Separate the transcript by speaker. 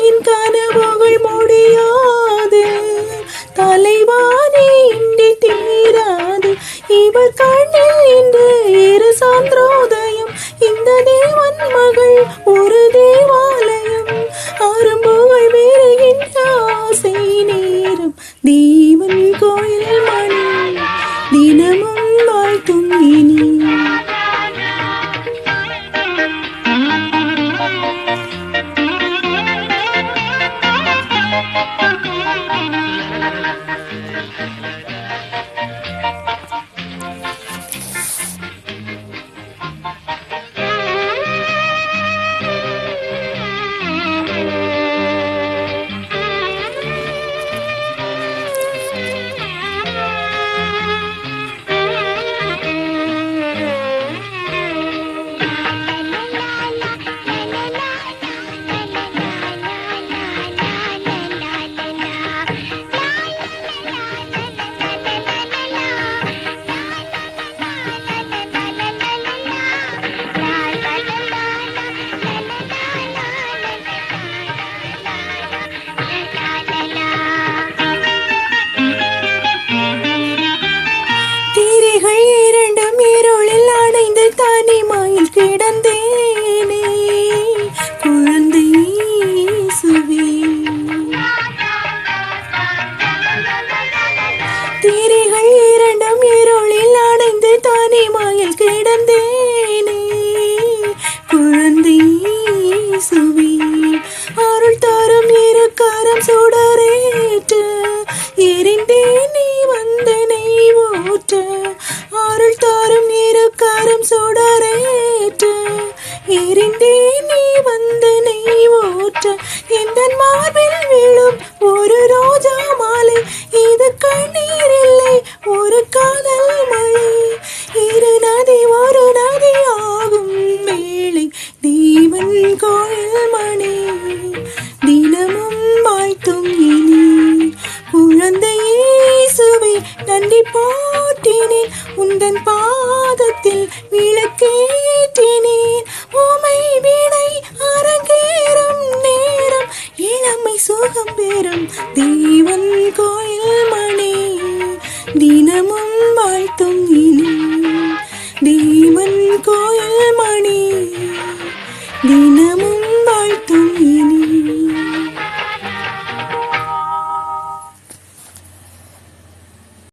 Speaker 1: என் கனவுகள் முடியாது, தலைவானே இன்றி தீராது. இவர் கண்ணில் இன்று இரு சாந்திரோதயம், இந்த தேவன் மகள் ஒரு தேவாலயம். அரும்புகள் வேறுகின்ற ஆசை நேரம், தேவன் கோயில் மணி தினமும் வாழ்த்தும் இனி. இரண்டும் இருளில் அடைந்து தனிமையில் கிடந்தேனே, குழந்தை இயேசுவே. திரைகள் இரண்டும் இருளில் அடைந்து தனிமையில் கிடந்தேனே, குழந்தை இயேசுவே. அருள் தரும் இரு கரம் சுடரேற்று எரிந்தேன் நீ வந்து நெய் ஊற்ற. அருள் தரும் இரு கரம் சுடரேற்று எரிந்தேன் நீ வந்து நெய் ஊற்ற. இந்த மார்பில் விழும் ஒரு ரோஜா மாலை, இது கண்ணீர் இல்லை ஒரு காதல் மழை. இரு நதி ஒரு நதி ஆகும் வேளை, தேவன் கோயில் மணி தினமும் வாழ்த்தும் இனி. குழந்தை இயேசுவே நன்றி போற்றினேன், உந்தன் பாதத்தில் விளக்கே